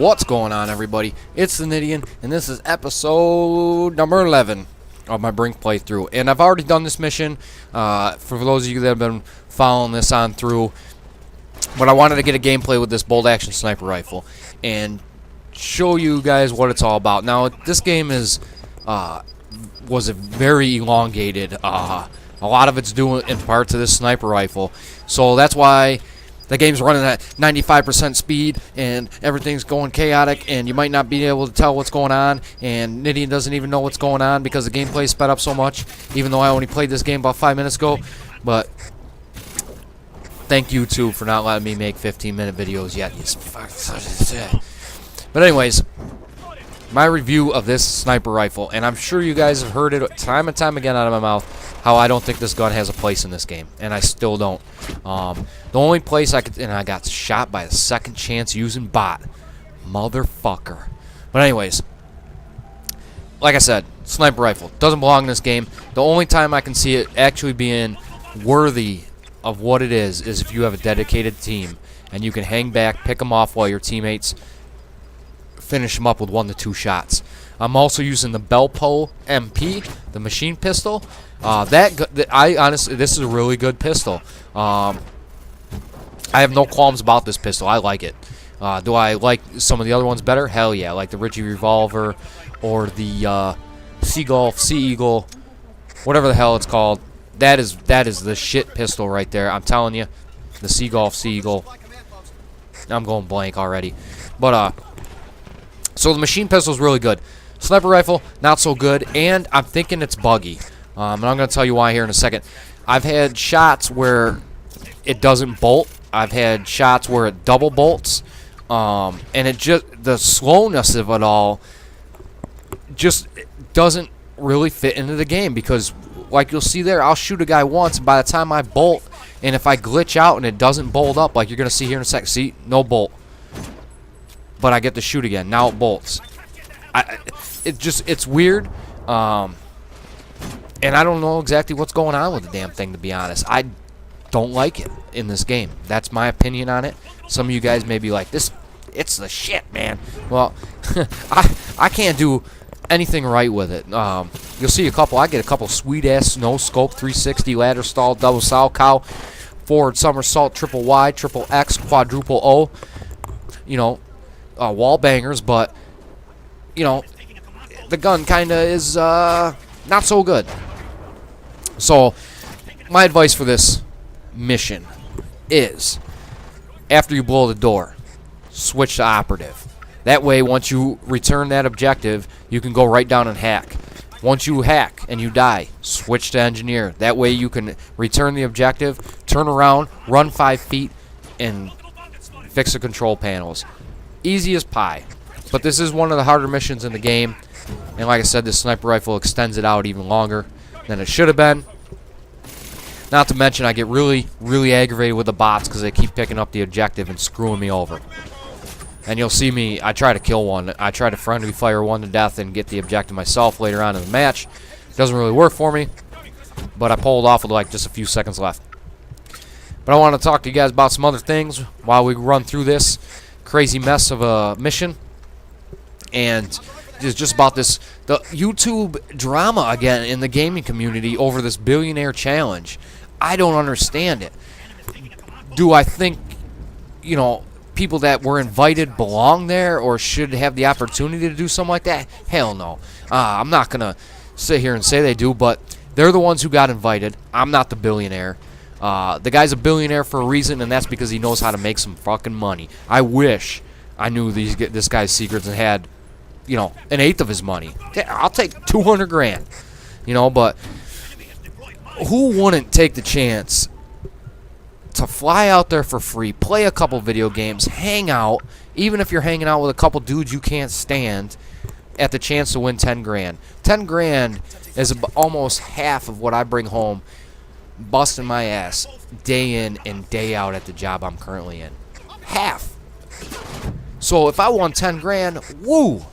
What's going on, everybody? It's TheNidien, and this is episode number 11 of my Brink playthrough. And I've already done this mission, for those of you that have been following this on through. But I wanted to get a gameplay with this bolt-action sniper rifle and show you guys what it's all about. Now, this game was a very elongated. A lot of it's due in part to this sniper rifle. So that's why the game's running at 95% speed, and everything's going chaotic, and you might not be able to tell what's going on, and TheNidien doesn't even know what's going on because the gameplay sped up so much, even though I only played this game about 5 minutes ago. But thank YouTube for not letting me make 15-minute videos yet. But anyways, my review of this sniper rifle, and I'm sure you guys have heard it time and time again out of my mouth, how I don't think this gun has a place in this game, and I still don't. The only place I could, and I got shot by a second chance using bot, motherfucker. But anyways, like I said, sniper rifle doesn't belong in this game. The only time I can see it actually being worthy of what it is if you have a dedicated team and you can hang back, pick them off while your teammates finish them up with 1 to 2 shots. I'm also using the Belpo MP, the machine pistol. I honestly, this is a really good pistol. I have no qualms about this pistol. I like it. Do I like some of the other ones better? Hell yeah, like the Ritchie revolver or the Sea Eagle, whatever the hell it's called. That is the shit pistol right there. I'm telling you, the Sea Eagle. I'm going blank already, but so the machine pistol is really good. Sniper rifle, not so good, and I'm thinking it's buggy. And I'm going to tell you why here in a second. I've had shots where it doesn't bolt. I've had shots where it double bolts. And it just, the slowness of it all just doesn't really fit into the game, because like you'll see there, I'll shoot a guy once, and by the time I bolt, and if I glitch out and it doesn't bolt up, like you're going to see here in a sec, see, no bolt. But I get to shoot again. Now it bolts. It's weird. And I don't know exactly what's going on with the damn thing, to be honest. I don't like it in this game. That's my opinion on it. Some of you guys may be like, it's the shit, man. Well, I can't do anything right with it. You'll see I get a couple sweet-ass no scope, 360, ladder stall, double sow cow, forward somersault, triple Y, triple X, quadruple O. You know, wall bangers, but, you know, the gun kind of is not so good. So, my advice for this mission is, after you blow the door, switch to operative. That way, once you return that objective, you can go right down and hack. Once you hack and you die, switch to engineer. That way you can return the objective, turn around, run 5 feet, and fix the control panels. Easy as pie. But this is one of the harder missions in the game. And like I said, this sniper rifle extends it out even longer than it should have been. Not to mention, I get really, really aggravated with the bots because they keep picking up the objective and screwing me over. And you'll see me, I try to kill one. I try to friendly fire one to death and get the objective myself later on in the match. It doesn't really work for me, but I pulled off with like just a few seconds left. But I want to talk to you guys about some other things while we run through this crazy mess of a mission. And it's just about the YouTube drama again in the gaming community over this billionaire challenge. I don't understand it. Do I think, you know, people that were invited belong there or should have the opportunity to do something like that? Hell no. I'm not going to sit here and say they do, but they're the ones who got invited. I'm not the billionaire. The guy's a billionaire for a reason, and that's because he knows how to make some fucking money. I wish I knew this guy's secrets and had, you know, 1/8 of his money. I'll take 200 grand, you know, but who wouldn't take the chance to fly out there for free, play a couple video games, hang out, even if you're hanging out with a couple dudes you can't stand, at the chance to win 10 grand. 10 grand is almost half of what I bring home busting my ass day in and day out at the job I'm currently in. Half. So if I won 10 grand, woo,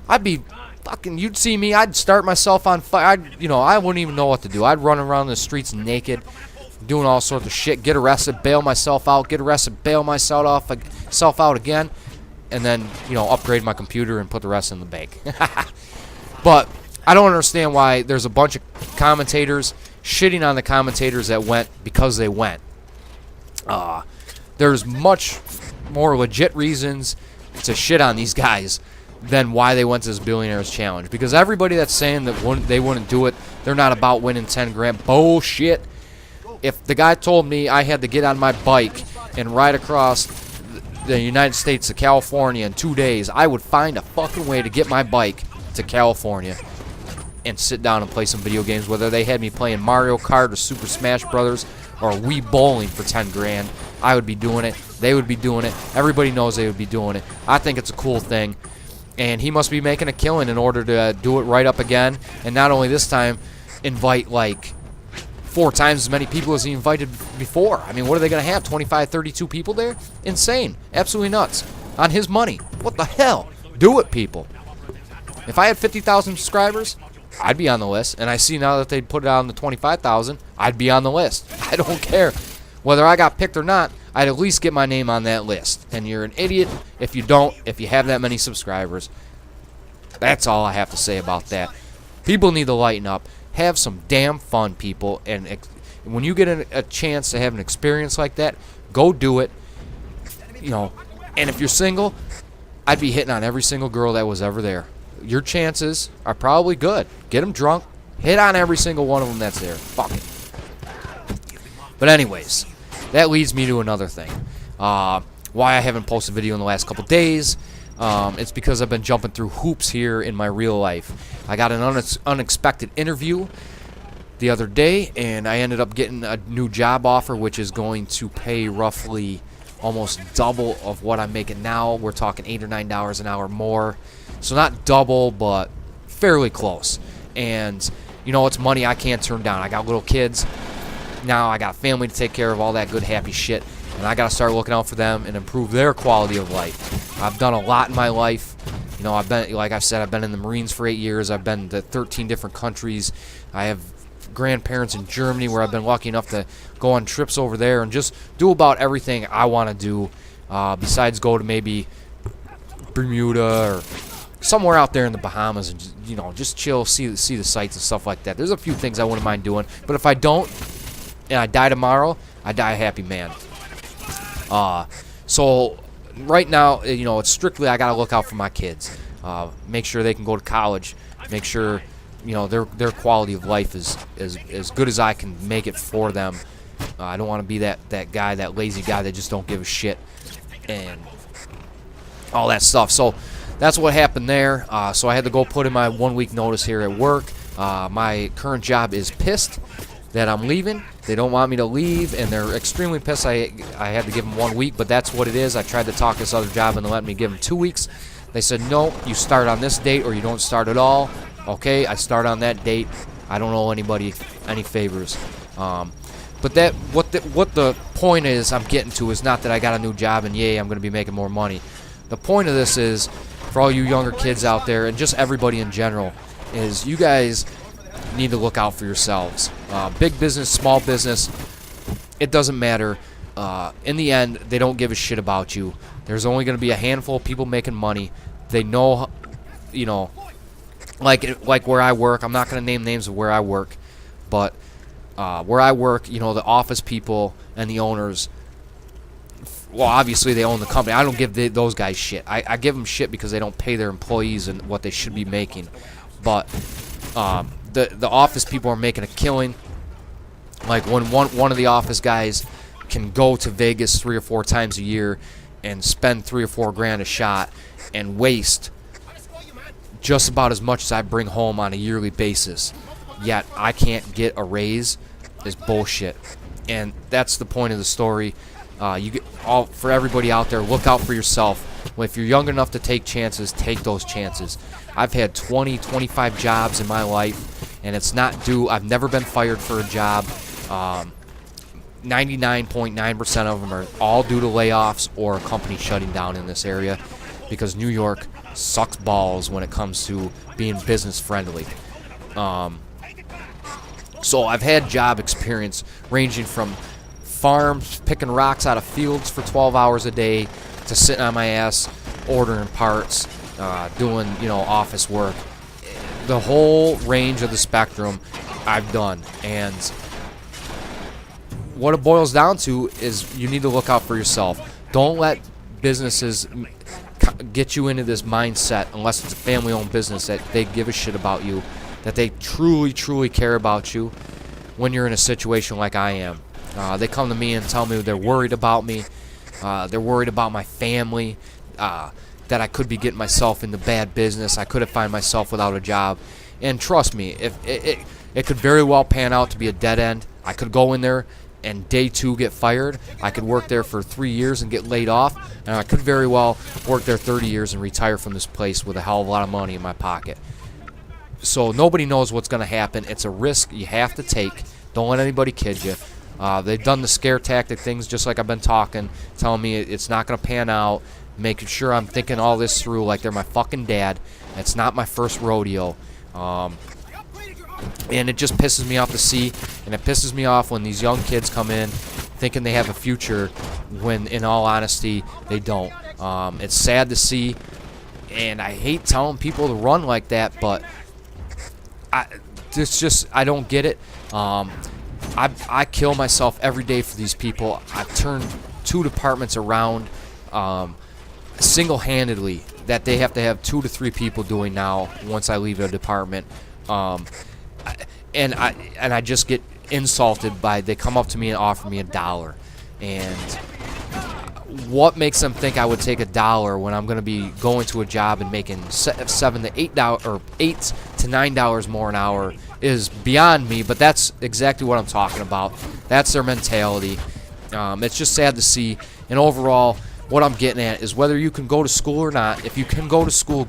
I'd be fucking, you'd see me, I'd start myself on fire. I wouldn't even know what to do. I'd run around the streets naked, doing all sorts of shit, get arrested, bail myself out, get arrested, bail myself out again, and then, you know, upgrade my computer and put the rest in the bank. But I don't understand why there's a bunch of commentators shitting on the commentators that went because they went. There's much more legit reasons to shit on these guys than why they went to this Billionaires Challenge. Because everybody that's saying that they wouldn't do it, they're not about winning 10 grand. Bullshit. If the guy told me I had to get on my bike and ride across the United States to California in 2 days, I would find a fucking way to get my bike to California and sit down and play some video games, whether they had me playing Mario Kart or Super Smash Brothers or Wii Bowling for 10 grand. I would be doing it. They would be doing it. Everybody knows they would be doing it. I think it's a cool thing. And he must be making a killing in order to do it right up again. And not only this time, invite like 4 times as many people as he invited before. I mean, what are they going to have? 25, 32 people there? Insane. Absolutely nuts. On his money. What the hell? Do it, people. If I had 50,000 subscribers, I'd be on the list. And I see now that they'd put it on the 25,000, I'd be on the list. I don't care. Whether I got picked or not, I'd at least get my name on that list. And you're an idiot if you don't, if you have that many subscribers. That's all I have to say about that. People need to lighten up. Have some damn fun, people. And when you get a chance to have an experience like that, go do it. You know, and if you're single, I'd be hitting on every single girl that was ever there. Your chances are probably good. Get them drunk. Hit on every single one of them that's there. Fuck it. But anyways, that leads me to another thing. Why I haven't posted a video in the last couple days. It's because I've been jumping through hoops here in my real life. I got an unexpected interview the other day, and I ended up getting a new job offer, which is going to pay roughly almost double of what I'm making now. We're talking $8 or $9 an hour more. So not double, but fairly close. And, you know, it's money I can't turn down. I got little kids. Now I got family to take care of, all that good, happy shit. And I got to start looking out for them and improve their quality of life. I've done a lot in my life. You know, I've been, like I said, I've been in the Marines for 8 years. I've been to 13 different countries. I have grandparents in Germany where I've been lucky enough to go on trips over there and just do about everything I want to do, besides go to maybe Bermuda or somewhere out there in the Bahamas and, you know, just chill, see the sights and stuff like that. There's a few things I wouldn't mind doing, but if I don't and I die tomorrow, I die a happy man. So right now, you know, it's strictly I gotta look out for my kids, make sure they can go to college, make sure, you know, their quality of life is as good as I can make it for them. I don't want to be that guy, that lazy guy that just don't give a shit and all that stuff. So that's what happened there. So I had to go put in my 1 week notice here at work. My current job is pissed that I'm leaving. They don't want me to leave, and they're extremely pissed. I had to give them 1 week, but that's what it is. I tried to talk this other job into letting me give them 2 weeks. They said, no, you start on this date or you don't start at all. Okay, I start on that date. I don't owe anybody any favors. But what the point is I'm getting to is not that I got a new job and yay, I'm going to be making more money. The point of this is, for all you younger kids out there and just everybody in general, is you guys need to look out for yourselves. Big business, small business, it doesn't matter. In the end, they don't give a shit about you. There's only going to be a handful of people making money. They know, you know, like where I work. I'm not going to name names of where I work, but where I work, you know, the office people and the owners, well, obviously they own the company. I don't give those guys shit. I give them shit because they don't pay their employees and what they should be making. But the office people are making a killing. Like when one of the office guys can go to Vegas 3 or 4 times a year and spend 3 or 4 grand a shot and waste just about as much as I bring home on a yearly basis, yet I can't get a raise, is bullshit. And that's the point of the story. For everybody out there, look out for yourself. If you're young enough to take chances, take those chances. I've had 20, 25 jobs in my life, and it's not due. I've never been fired for a job. 99.9% of them are all due to layoffs or a company shutting down in this area, because New York sucks balls when it comes to being business friendly. So I've had job experience ranging from farms, picking rocks out of fields for 12 hours a day, to sitting on my ass ordering parts, doing, you know, office work. The whole range of the spectrum I've done. And what it boils down to is you need to look out for yourself. Don't let businesses get you into this mindset, unless it's a family-owned business, that they give a shit about you, that they truly, truly care about you when you're in a situation like I am. They come to me and tell me they're worried about me. They're worried about my family, that I could be getting myself into bad business. I could have found myself without a job. And trust me, if it could very well pan out to be a dead end. I could go in there and day 2 get fired. I could work there for 3 years and get laid off. And I could very well work there 30 years and retire from this place with a hell of a lot of money in my pocket. So nobody knows what's going to happen. It's a risk you have to take. Don't let anybody kid you. They've done the scare tactic things, just like I've been talking, telling me it's not going to pan out, making sure I'm thinking all this through like they're my fucking dad. It's not my first rodeo. And it just pisses me off to see, and it pisses me off when these young kids come in thinking they have a future when, in all honesty, they don't. It's sad to see, and I hate telling people to run like that, but I don't get it. I kill myself every day for these people. I've turned 2 departments around single-handedly, that they have to have 2 to 3 people doing now once I leave a department. And I just get insulted by, they come up to me and offer me $1. And what makes them think I would take $1 when I'm going to be going to a job and making $7 to $8 or $8 to $9 more an hour is beyond me. But that's exactly what I'm talking about. That's their mentality. It's just sad to see. And overall, what I'm getting at is whether you can go to school or not. If you can go to school,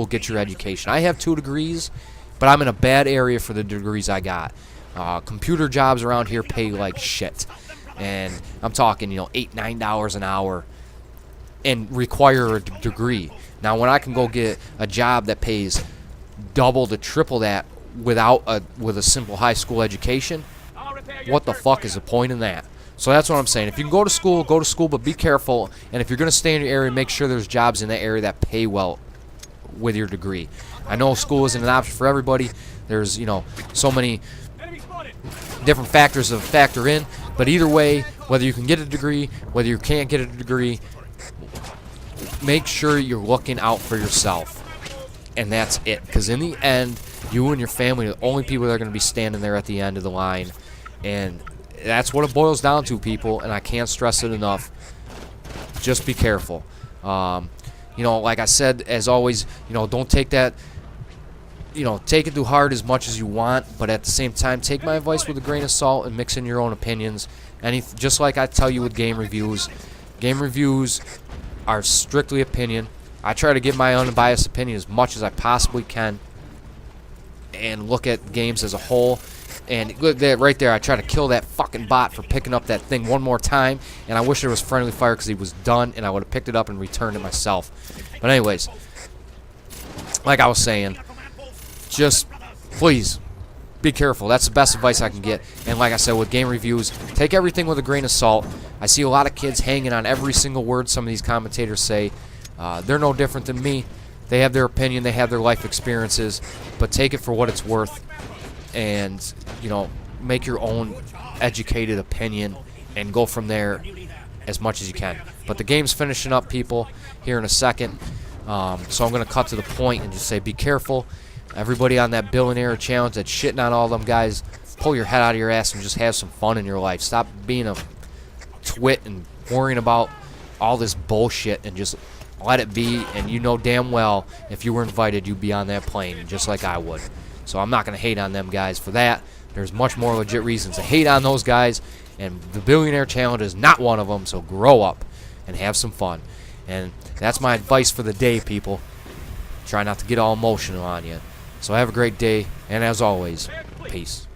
get your education. I have 2 degrees, but I'm in a bad area for the degrees I got. Computer jobs around here pay like shit. And I'm talking, you know, $8, $9 an hour and require a degree. Now, when I can go get a job that pays double to triple that with a simple high school education, what the fuck is the point in that? So that's what I'm saying. If you can go to school, but be careful. And if you're going to stay in your area, make sure there's jobs in that area that pay well with your degree. I know school isn't an option for everybody. There's, you know, so many different factors to factor in. But either way, whether you can get a degree, whether you can't get a degree, make sure you're looking out for yourself. And that's it. Because in the end, you and your family are the only people that are going to be standing there at the end of the line. And that's what it boils down to, people. And I can't stress it enough. Just be careful. You know, like I said, as always, you know, don't take that, you know, take it too hard as much as you want, but at the same time, take my advice with a grain of salt and mix in your own opinions. Just like I tell you with game reviews are strictly opinion. I try to give my unbiased opinion as much as I possibly can and look at games as a whole. And look there, right there, I try to kill that fucking bot for picking up that thing one more time. And I wish there was friendly fire because he was done, and I would have picked it up and returned it myself. But anyways, like I was saying, just please be careful. That's the best advice I can get. And like I said, with game reviews, take everything with a grain of salt. I see a lot of kids hanging on every single word some of these commentators say. They're no different than me. They have their opinion. They have their life experiences. But take it for what it's worth. And, you know, make your own educated opinion and go from there as much as you can. But the game's finishing up, people, here in a second. So I'm going to cut to the point and just say be careful. Everybody on that billionaire challenge that's shitting on all them guys, pull your head out of your ass and just have some fun in your life. Stop being a twit and worrying about all this bullshit and just let it be. And you know damn well if you were invited, you'd be on that plane just like I would. So I'm not going to hate on them guys for that. There's much more legit reasons to hate on those guys, and the Billionaire Challenge is not one of them, so grow up and have some fun. And that's my advice for the day, people. Try not to get all emotional on you. So have a great day, and as always, peace.